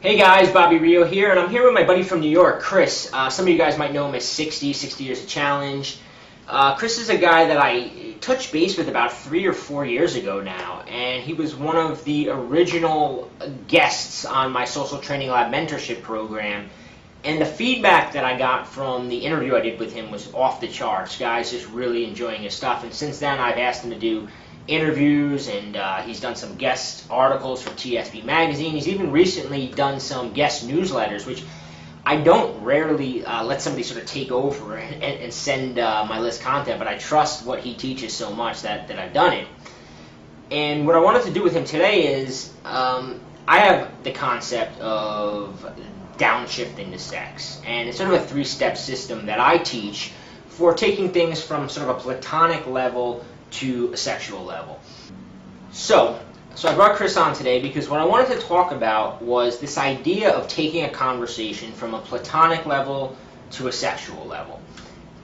Hey guys, Bobby Rio here, and I'm here with my buddy from New York, Chris. Some of you guys might know him as 60 Years of Challenge. Chris is a guy that I touched base with about 3 or 4 years ago now, and he was one of the original guests on my Social Training Lab mentorship program. And the feedback that I got from the interview I did with him was off the charts. Guys just really enjoying his stuff, and since then I've asked him to do interviews, and he's done some guest articles for TSB Magazine. He's even recently done some guest newsletters, which I don't rarely let somebody sort of take over and send my list content, but I trust what he teaches so much that I've done it. And what I wanted to do with him today is I have the concept of downshifting the sex, and it's sort of a 3-step system that I teach for taking things from sort of a platonic level to a sexual level. So I brought Chris on today because what I wanted to talk about was this idea of taking a conversation from a platonic level to a sexual level.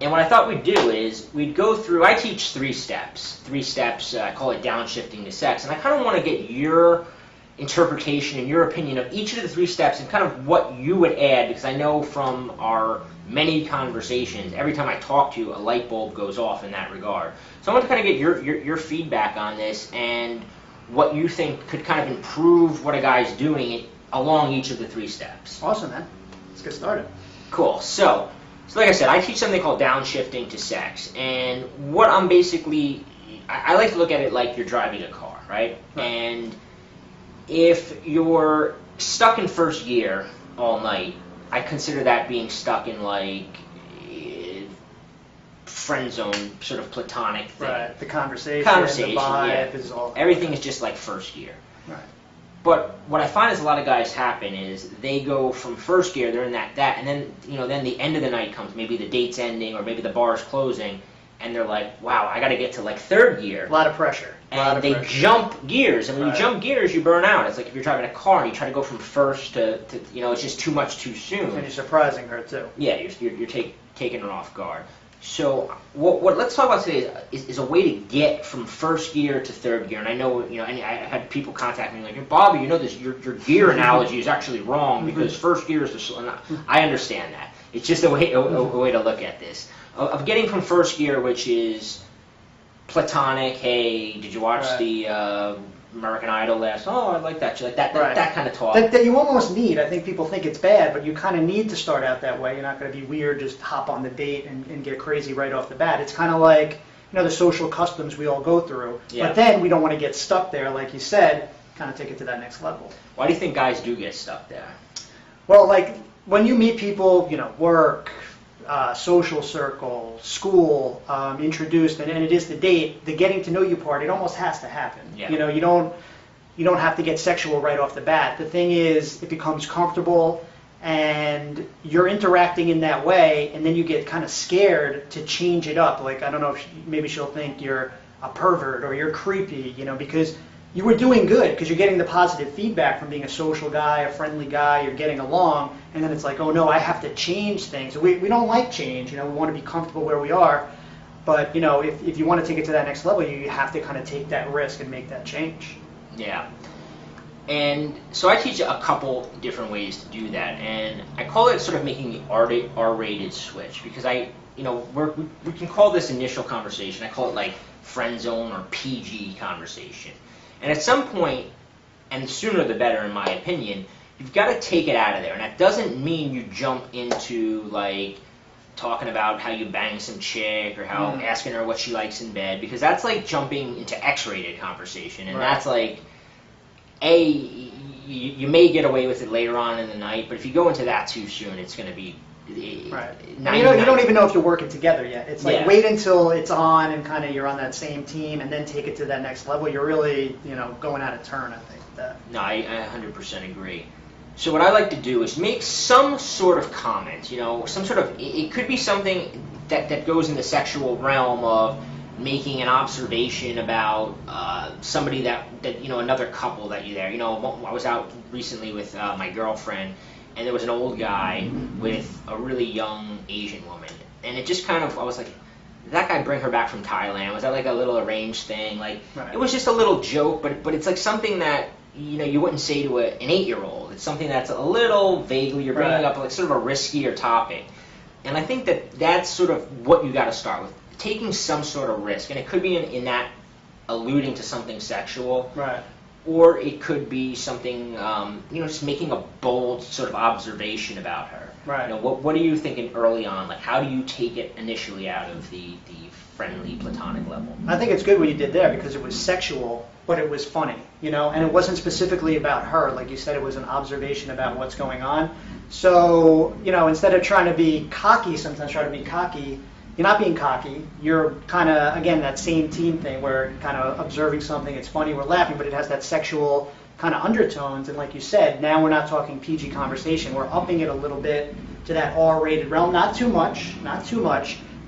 And what I thought we'd do is we'd go through, I teach 3 steps. 3 steps, I call it downshifting the sex. And I kind of want to get your interpretation and your opinion of each of the 3 steps and kind of what you would add, because I know from our many conversations, every time I talk to you, a light bulb goes off in that regard. So I want to kind of get your feedback on this and what you think could kind of improve what a guy's doing along each of the 3 steps. Awesome, man. Let's get started. Cool. So like I said, I teach something called downshifting to sex, and what I'm basically, I like to look at it like you're driving a car, right? And if you're stuck in first gear all night, I consider that being stuck in like friend zone, sort of platonic thing. Right. The conversation, the vibe is all. Everything is just like first gear. Right. But what I find is a lot of guys happen is they go from first gear, they're in that, and then then the end of the night comes, maybe the date's ending or maybe the bar's closing, and they're like, wow, I got to get to like 3rd gear. A lot of pressure. And they jump gears, and when you jump gears, you burn out. It's like if you're driving a car and you try to go from first to it's just too much too soon. And you're surprising her too. Yeah, you're taking her off guard. So what let's talk about today is a way to get from first gear to 3rd gear. And I know and I had people contact me like, Bobby, this your gear analogy is actually wrong because first gear is the slow. I understand that. It's just a way to look at this of getting from first gear, which is platonic. Hey, did you watch the American Idol last? Oh, I like that. You like that? That kind of talk. That you almost need. I think people think it's bad, but you kind of need to start out that way. You're not going to be weird, just hop on the date and get crazy right off the bat. It's kind of like the social customs we all go through. Yeah. But then we don't want to get stuck there, like you said. Kind of take it to that next level. Why do you think guys do get stuck there? Well, like when you meet people, work, social circle, school, introduced, and it is the date, the getting to know you part, it almost has to happen. Yeah. You don't have to get sexual right off the bat. The thing is, it becomes comfortable and you're interacting in that way, and then you get kind of scared to change it up. Like, I don't know, maybe she'll think you're a pervert or you're creepy, because you were doing good because you're getting the positive feedback from being a social guy, a friendly guy, you're getting along, and then it's like, oh no, I have to change things. We don't like change, we want to be comfortable where we are, but if you want to take it to that next level, you have to kind of take that risk and make that change. Yeah. And so I teach a couple different ways to do that, and I call it sort of making the R-rated switch, because we can call this initial conversation, I call it like friend zone or PG conversation. And at some point, and sooner the better in my opinion, you've got to take it out of there. And that doesn't mean you jump into like talking about how you bang some chick or how asking her what she likes in bed, because that's like jumping into X-rated conversation. And that's like, you may get away with it later on in the night, but if you go into that too soon, it's going to be right. You don't even know if you're working together yet. It's like wait until it's on and kind of you're on that same team, and then take it to that next level. You're really going out of turn, I think. No, I 100% agree. So what I like to do is make some sort of comment. Some sort of, it could be something that goes in the sexual realm of making an observation about somebody that another couple that you're there. I was out recently with my girlfriend, and there was an old guy with a really young Asian woman. And it just kind of, I was like, did that guy bring her back from Thailand? Was that like a little arranged thing? Like, It was just a little joke, but it's like something that you wouldn't say to an 8-year-old. It's something that's a little vaguely, you're bringing up like sort of a riskier topic. And I think that's sort of what you got to start with, taking some sort of risk. And it could be in that alluding to something sexual. Right. Or it could be something, just making a bold sort of observation about her. Right. What are you thinking early on? Like, how do you take it initially out of the friendly, platonic level? I think it's good what you did there because it was sexual, but it was funny, and it wasn't specifically about her. Like you said, it was an observation about what's going on. So, instead of trying to be cocky, sometimes try to be cocky, you're not being cocky. You're kind of, again, that same team thing where you're kind of observing something, it's funny, we're laughing, but it has that sexual kind of undertones. And like you said, now we're not talking PG conversation. We're upping it a little bit to that R-rated realm. Not too much,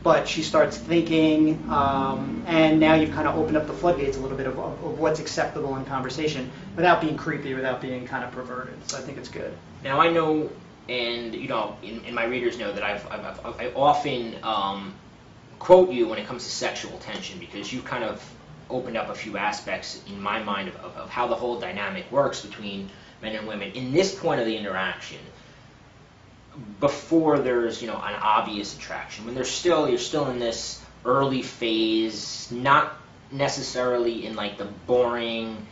but she starts thinking, and now you've kind of opened up the floodgates a little bit of what's acceptable in conversation without being creepy, without being kind of perverted. So I think it's good. Now I know, and and my readers know that I often quote you when it comes to sexual tension because you've kind of opened up a few aspects in my mind of how the whole dynamic works between men and women in this point of the interaction. Before there's an obvious attraction, when you're still in this early phase, not necessarily in like the boring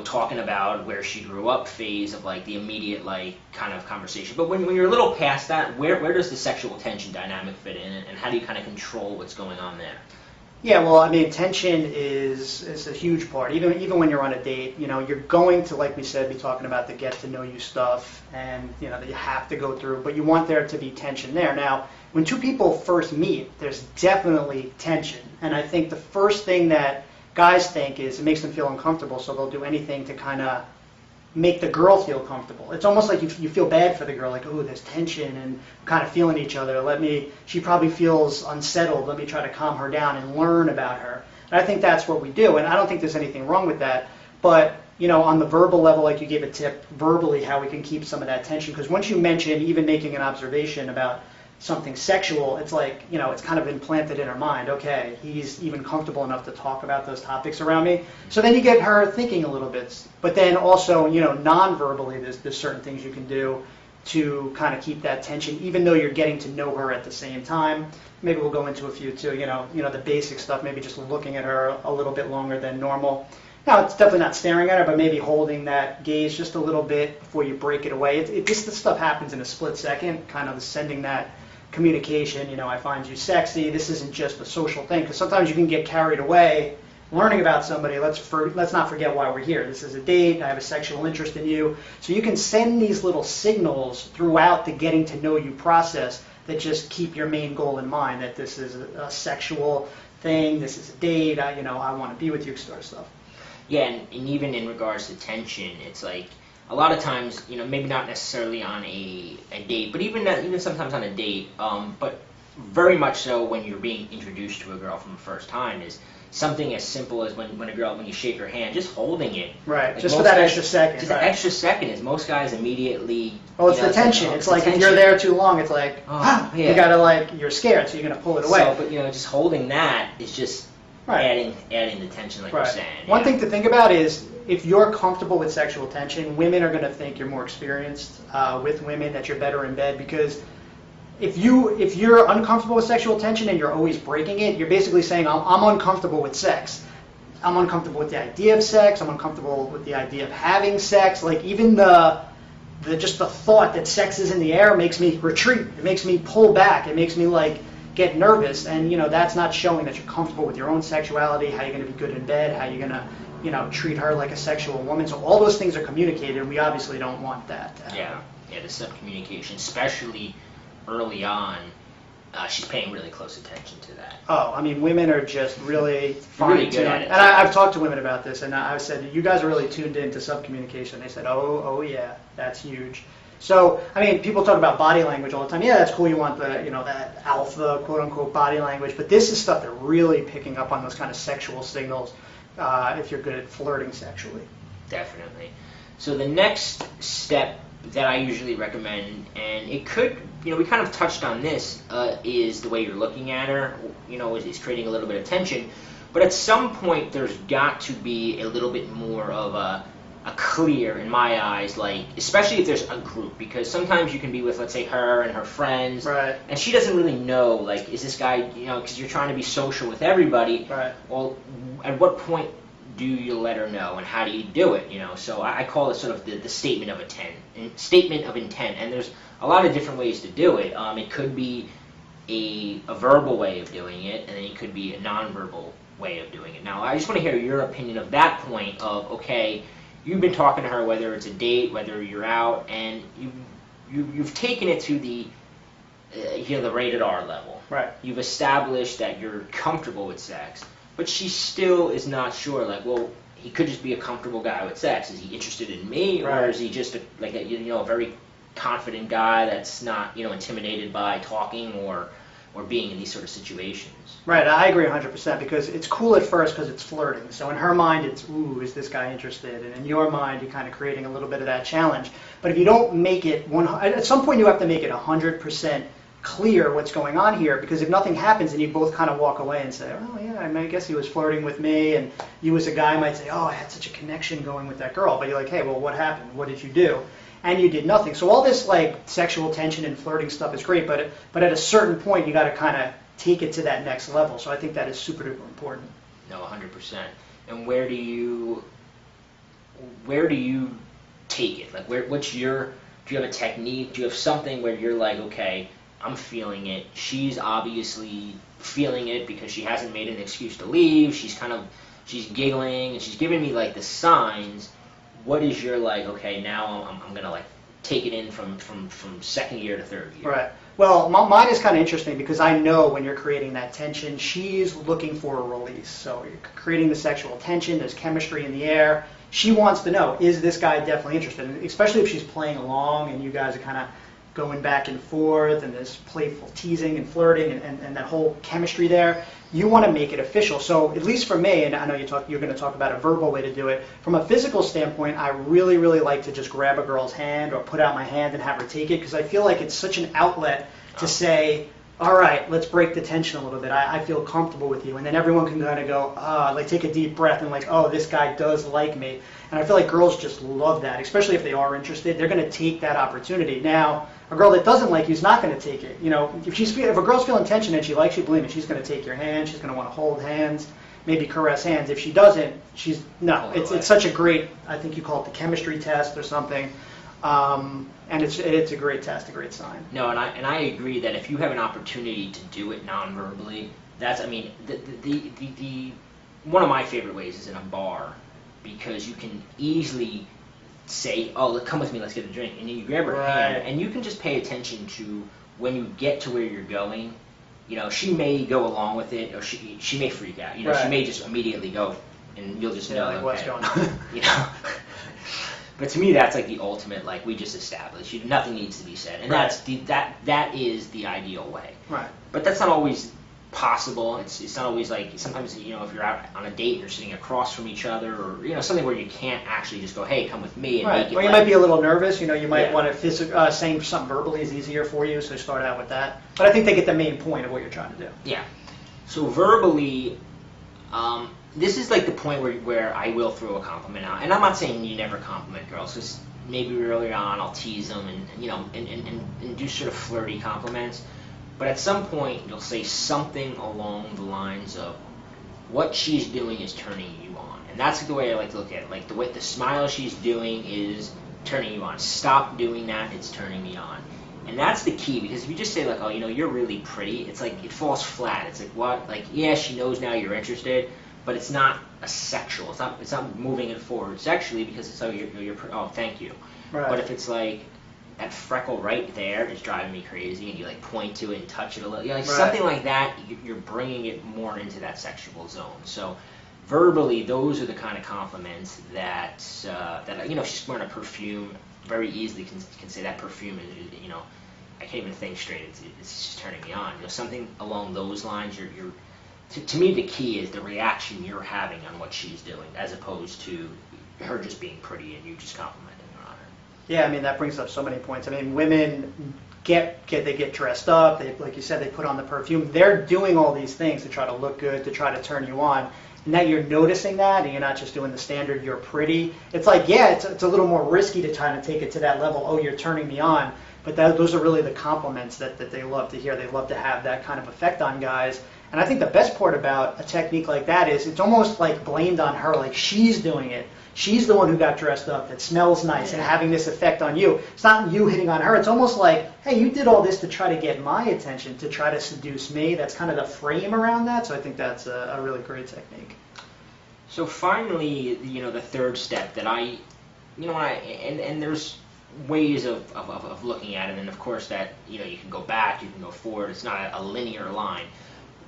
talking about where she grew up phase of like the immediate like kind of conversation, but when you're a little past that, where does the sexual tension dynamic fit in, and how do you kind of control what's going on there? Yeah, well, I mean, tension is a huge part. Even when you're on a date, you're going to, like we said, be talking about the get to know you stuff, and that you have to go through. But you want there to be tension there. Now, when two people first meet, there's definitely tension, and I think the first thing that guys think is it makes them feel uncomfortable, so they'll do anything to kind of make the girl feel comfortable. It's almost like you feel bad for the girl, like, oh, there's tension and kind of feeling each other. She probably feels unsettled. Let me try to calm her down and learn about her. And I think that's what we do, and I don't think there's anything wrong with that. But, on the verbal level, like you gave a tip, verbally how we can keep some of that tension. Because once you mention even making an observation about something sexual, it's like, it's kind of implanted in her mind. Okay, he's even comfortable enough to talk about those topics around me. So then you get her thinking a little bit. But then also, non-verbally, there's certain things you can do to kind of keep that tension, even though you're getting to know her at the same time. Maybe we'll go into a few too, the basic stuff, maybe just looking at her a little bit longer than normal. Now, it's definitely not staring at her, but maybe holding that gaze just a little bit before you break it away. This stuff happens in a split second, kind of sending that communication, I find you sexy. This isn't just a social thing, because sometimes you can get carried away learning about somebody. Let's not forget why we're here. This is a date. I have a sexual interest in you. So you can send these little signals throughout the getting to know you process that just keep your main goal in mind, that this is a sexual thing, this is a date, I want to be with you, sort of stuff. Yeah, and even in regards to tension, it's like a lot of times, maybe not necessarily on a date, but even sometimes on a date, but very much so when you're being introduced to a girl from the first time, is something as simple as when you shake her hand, just holding it. Right, like just for that extra second. Just an extra second is most guys immediately... Oh, it's the tension. It's like if you're there too long, it's like, yeah. You gotta you're scared, so you're gonna pull it away. So, but just holding that is just adding the tension, like you're saying. One thing to think about is, if you're comfortable with sexual tension, women are gonna think you're more experienced with women, that you're better in bed, because if you're uncomfortable with sexual tension and you're always breaking it, you're basically saying, I'm uncomfortable with sex. I'm uncomfortable with the idea of sex. I'm uncomfortable with the idea of having sex. Like, even just the thought that sex is in the air makes me retreat. It makes me pull back. It makes me get nervous. And that's not showing that you're comfortable with your own sexuality, how you're going to be good in bed, how you're going to treat her like a sexual woman. So all those things are communicated, and we obviously don't want that. The sub-communication, especially early on, she's paying really close attention to that. Oh, I mean, women are just really good at it. And I've talked to women about this, and I've said, you guys are really tuned into sub-communication. They said, oh yeah, that's huge. So, I mean, people talk about body language all the time. Yeah, that's cool. You want that alpha, quote-unquote, body language. But this is stuff that really picking up on those kind of sexual signals if you're good at flirting sexually. Definitely. So the next step that I usually recommend, and it could, we kind of touched on this, is the way you're looking at her, is creating a little bit of tension. But at some point, there's got to be a little bit more of a a clear, in my eyes, like, especially if there's a group, because sometimes you can be with, let's say, her and her friends, Right. and she doesn't really know, like, is this guy, because you're trying to be social with everybody. Right. Well, at what point do you let her know, and how do you do it? So I call it sort of the statement of intent, and there's a lot of different ways to do it. It could be a verbal way of doing it, and then it could be a nonverbal way of doing it. Now, I just want to hear your opinion of that point of, okay, you've been talking to her, whether it's a date, whether you're out, and you've taken it to the the rated R level. Right. You've established that you're comfortable with sex, but she still is not sure. Like, well, he could just be a comfortable guy with sex. Is he interested in me, Right. or is he just a very confident guy that's not intimidated by talking or being in these sort of situations? Right, I agree 100% because it's cool at first because it's flirting. So in her mind, it's, ooh, is this guy interested? And in your mind, you're kind of creating a little bit of that challenge. But if you don't make it, at some point you have to make it 100% clear what's going on here, because if nothing happens and you both kind of walk away and say, oh yeah, I guess he was flirting with me, and you as a guy might say, oh, I had such a connection going with that girl, but you're like, hey, well, what happened? What did you do? And you did nothing. So all this like sexual tension and flirting stuff is great, but at a certain point you got to kind of take it to that next level. So I think that is super duper important. No, 100%. And where do you take it? Like, do you have a technique? Do you have something where you're like, okay, I'm feeling it. She's obviously feeling it because she hasn't made an excuse to leave. She's giggling and she's giving me like the signs. What is your like, okay, now I'm going to like take it in from second year to third year? Right. Well, mine is kind of interesting because I know when you're creating that tension, she's looking for a release. So you're creating the sexual tension, there's chemistry in the air. She wants to know, is this guy definitely interested? And especially if she's playing along and you guys are kind of going back and forth and there's playful teasing and flirting and that whole chemistry there. You want to make it official. So at least for me, and I know you're going to talk about a verbal way to do it, from a physical standpoint, I really, really like to just grab a girl's hand or put out my hand and have her take it, because I feel like it's such an outlet to say, all right, let's break the tension a little bit. I feel comfortable with you. And then everyone can kind of go, like take a deep breath and like, oh, this guy does like me. And I feel like girls just love that, especially if they are interested. They're going to take that opportunity. Now, a girl that doesn't like you is not going to take it. If a girl's feeling tension and she likes you, believe me, she's going to take your hand. She's going to want to hold hands, maybe caress hands. If she doesn't, it's such a great, I think you call it the chemistry test or something. And it's a great test, a great sign. No, and I agree that if you have an opportunity to do it non-verbally, that's, I mean, the one of my favorite ways is in a bar, because you can easily say, oh, come with me, let's get a drink, and then you grab her hand, and you can just pay attention to when you get to where you're going. She may go along with it, or she may freak out. She may just immediately go, and you'll just know, like, okay, what's going on. But to me, that's like the ultimate, like we just established. Nothing needs to be said, and that is the ideal way. Right. But that's not always possible. It's not always like, sometimes if you're out on a date and you're sitting across from each other, or something where you can't actually just go, hey, come with me, and make it. Or you might be a little nervous. You might want to saying something verbally is easier for you, so start out with that. But I think they get the main point of what you're trying to do. Yeah. So verbally. This is like the point where I will throw a compliment out, and I'm not saying you never compliment girls, because maybe earlier on I'll tease them and do sort of flirty compliments, but at some point you'll say something along the lines of, what she's doing is turning you on, and that's the way I like to look at it. Like the smile she's doing is turning you on. Stop doing that; it's turning me on. And that's the key, because if you just say like, oh, you're really pretty, it's like it falls flat. It's like, what? Like, yeah, she knows now you're interested, but it's not a sexual. It's not moving it forward sexually, because it's, oh, oh, thank you. Right. But if it's like that freckle right there is driving me crazy, and you like point to it and touch it a little, something like that, you're bringing it more into that sexual zone. So verbally, those are the kind of compliments that she's wearing a perfume. Very easily can say that perfume is, I can't even think straight. It's just turning me on. Something along those lines. To me, the key is the reaction you're having on what she's doing, as opposed to her just being pretty and you just complimenting her on her. Yeah, I mean, that brings up so many points. I mean, women they get dressed up. They, like you said, they put on the perfume. They're doing all these things to try to look good, to try to turn you on. now you're noticing that, and you're not just doing the standard "you're pretty." It's like, yeah, it's a little more risky to try to take it to that level. Oh, you're turning me on. But those are really the compliments that they love to hear. They love to have that kind of effect on guys. And I think the best part about a technique like that is it's almost like blamed on her, like she's doing it. She's the one who got dressed up, that smells nice, and having this effect on you. It's not you hitting on her. It's almost like, hey, you did all this to try to get my attention, to try to seduce me. That's kind of the frame around that. So I think that's a really great technique. So finally, the third step that and there's ways of looking at it, and of course that, you can go back, you can go forward. It's not a linear line.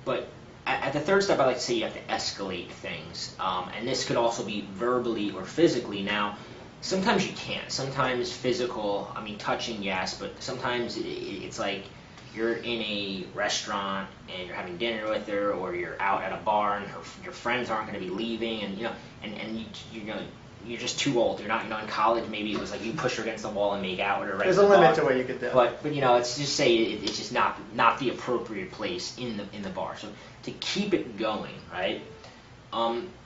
But at the third step, I like to say you have to escalate things. And this could also be verbally or physically. Now, sometimes you can't. Sometimes physical, touching, yes, but sometimes it's like you're in a restaurant and you're having dinner with her, or you're out at a bar and your friends aren't going to be leaving, and you're just too old. You're not, in college, maybe it was like you push her against the wall and make out with her. Right. There's a limit to what you could do. But it's just say it's just not the appropriate place in the bar. So to keep it going, right?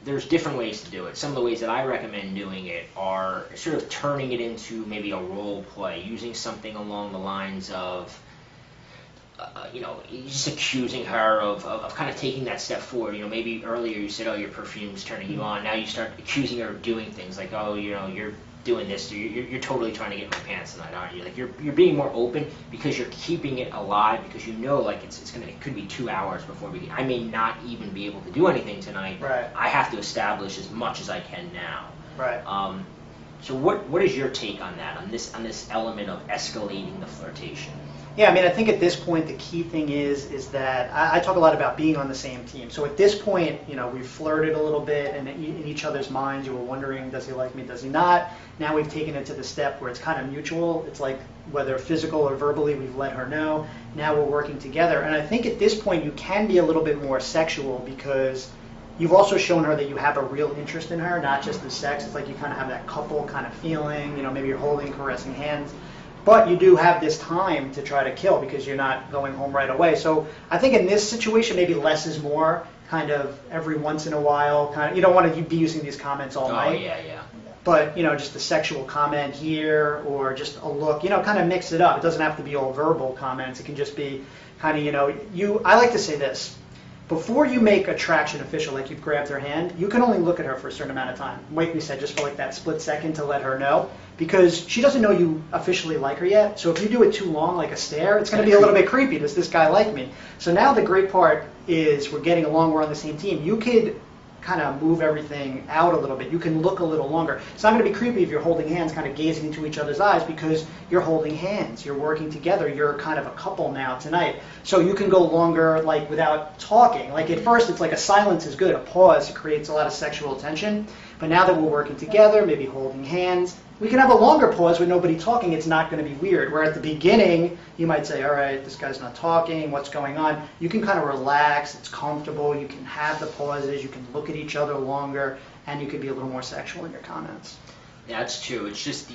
There's different ways to do it. Some of the ways that I recommend doing it are sort of turning it into maybe a role play, using something along the lines of, just accusing her of kind of taking that step forward. Maybe earlier you said, oh, your perfume's turning you on. Now you start accusing her of doing things like, oh, you're doing this, or you're totally trying to get my pants tonight, aren't you? Like you're being more open because you're keeping it alive, because like it could be 2 hours before I may not even be able to do anything tonight. Right. I have to establish as much as I can now. Right. So what is your take on that, on this element of escalating the flirtation? Yeah, I think at this point the key thing is that I talk a lot about being on the same team. So at this point, we've flirted a little bit, and in each other's minds, you were wondering, does he like me, does he not? Now we've taken it to the step where it's kind of mutual. It's like whether physical or verbally, we've let her know. Now we're working together. And I think at this point you can be a little bit more sexual, because you've also shown her that you have a real interest in her, not just the sex. It's like you kind of have that couple kind of feeling, maybe you're holding, caressing hands. But you do have this time to try to kill, because you're not going home right away. So I think in this situation, maybe less is more, kind of every once in a while. Kind of, you don't want to be using these comments all night. Oh, yeah. But, just a sexual comment here, or just a look, kind of mix it up. It doesn't have to be all verbal comments. It can just be kind of, I like to say this. Before you make attraction official, like you've grabbed her hand, you can only look at her for a certain amount of time. Like we said, just for like that split second to let her know, because she doesn't know you officially like her yet. So if you do it too long, like a stare, it's going to be a little bit creepy. Does this guy like me? So now the great part is we're getting along, we're on the same team. You could kind of move everything out a little bit. You can look a little longer. It's not going to be creepy if you're holding hands, kind of gazing into each other's eyes, because you're holding hands, you're working together, you're kind of a couple now tonight. So you can go longer, like without talking. Like at first it's like a silence is good, a pause creates a lot of sexual tension. But now that we're working together, maybe holding hands, we can have a longer pause with nobody talking. It's not going to be weird. Where at the beginning, you might say, all right, this guy's not talking, what's going on? You can kind of relax, it's comfortable, you can have the pauses, you can look at each other longer, and you can be a little more sexual in your comments. That's true. It's just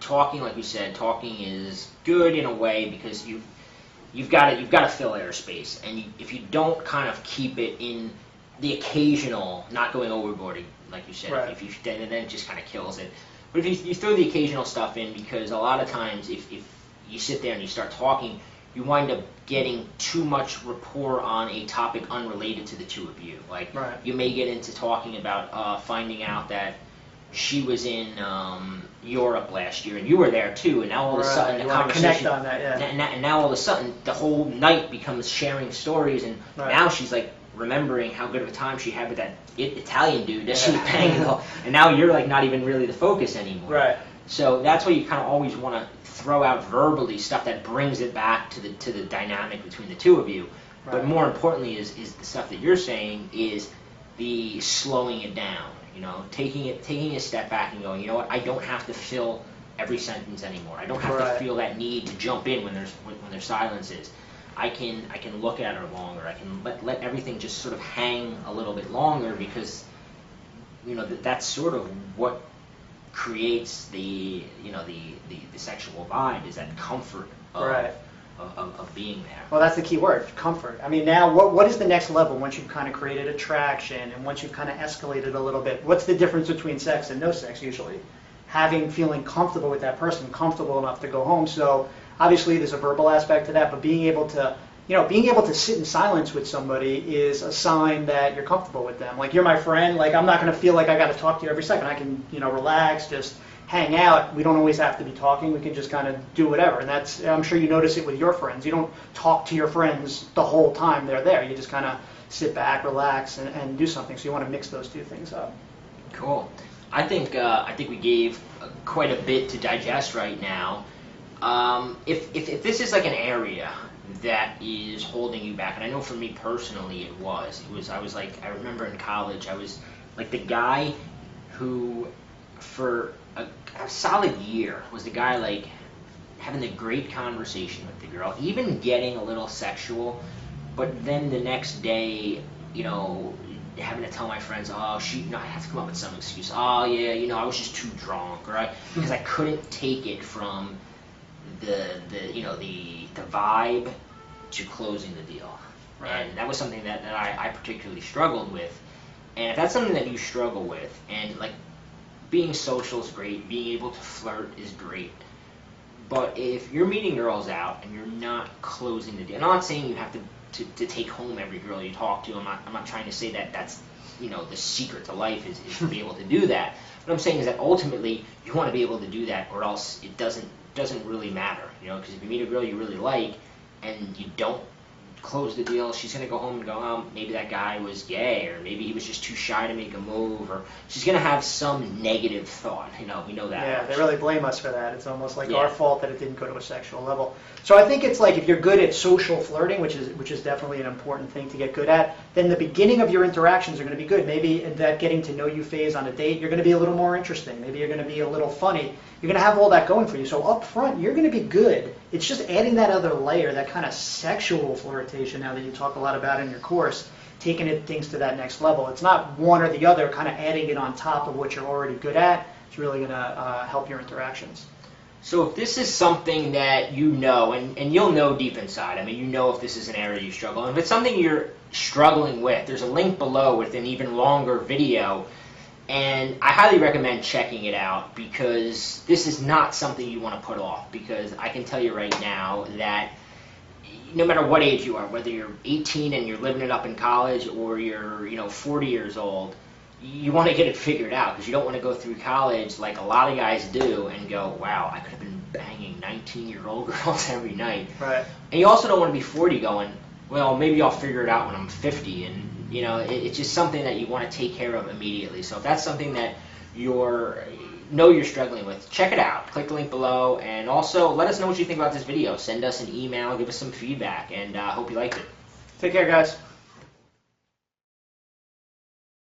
talking, like we said, talking is good in a way, because you've got to fill airspace, and if you don't kind of keep it in the occasional, not going overboard, like you said, right. If you then it just kind of kills it. But if you throw the occasional stuff in, because a lot of times if you sit there and you start talking, you wind up getting too much rapport on a topic unrelated to the two of you. Like right. You may get into talking about finding out that she was in Europe last year and you were there too, and now all of a sudden the conversation, connect on that, yeah. and now all of a sudden the whole night becomes sharing stories, and right. Now she's like remembering how good of a time she had with that Italian dude that she was banging, and now you're like not even really the focus anymore. Right. So that's why you kind of always want to throw out verbally stuff that brings it back to the dynamic between the two of you. Right. But more importantly is the stuff that you're saying is the slowing it down. Taking a step back and going, you know what, I don't have to fill every sentence anymore. I don't have right. to feel that need to jump in when there's silences. I can look at her longer. I can let everything just sort of hang a little bit longer, because that's sort of what creates the sexual vibe, is that comfort of, right. of being there. Well, that's the key word, comfort. I mean, now what is the next level once you've kind of created attraction and once you've kind of escalated a little bit? What's the difference between sex and no sex usually? Feeling comfortable with that person, comfortable enough to go home. So obviously there's a verbal aspect to that, but being able to sit in silence with somebody is a sign that you're comfortable with them. Like, you're my friend, like, I'm not going to feel like I got to talk to you every second. I can, relax, just hang out. We don't always have to be talking. We can just kind of do whatever. And I'm sure you notice it with your friends. You don't talk to your friends the whole time they're there. You just kind of sit back, relax, and do something. So you want to mix those two things up. Cool. I think we gave quite a bit to digest right now. If this is like an area that is holding you back, and I know for me personally I remember in college I was like the guy who for a solid year was the guy like having the great conversation with the girl, even getting a little sexual, but then the next day, having to tell my friends, I had to come up with some excuse. Oh yeah, I was just too drunk, because I couldn't take it from the vibe to closing the deal. Right. And that was something that I particularly struggled with. And if that's something that you struggle with, and like being social is great, being able to flirt is great, but if you're meeting girls out and you're not closing the deal, and I'm not saying you have to take home every girl you talk to. I'm not trying to say that that's the secret to life is to be able to do that. What I'm saying is that ultimately you want to be able to do that, or else it doesn't really matter, because if you meet a girl you really like and you don't close the deal, she's going to go home and go, maybe that guy was gay, or maybe he was just too shy to make a move, or she's going to have some negative thought. We know that. Yeah, they really blame us for that. It's almost like our fault that it didn't go to a sexual level. So I think it's like if you're good at social flirting, which is definitely an important thing to get good at, then the beginning of your interactions are going to be good. Maybe in that getting to know you phase on a date, you're going to be a little more interesting. Maybe you're going to be a little funny. You're going to have all that going for you. So up front, you're going to be good. It's just adding that other layer, that kind of sexual flirtation now that you talk a lot about in your course, taking things to that next level. It's not one or the other, kind of adding it on top of what you're already good at. It's really going to help your interactions. So if this is something that and you'll know deep inside, if this is an area you struggle, and if it's something you're struggling with, there's a link below with an even longer video, and I highly recommend checking it out, because this is not something you want to put off, because I can tell you right now that no matter what age you are, whether you're 18 and you're living it up in college, or you're 40 years old, you want to get it figured out, because you don't want to go through college like a lot of guys do and go, wow, I could have been banging 19-year-old girls every night. Right. And you also don't want to be 40 going, well, maybe I'll figure it out when I'm 50. And, it's just something that you want to take care of immediately. So if that's something that you're struggling with, check it out. Click the link below. And also, let us know what you think about this video. Send us an email. Give us some feedback. And I hope you liked it. Take care, guys.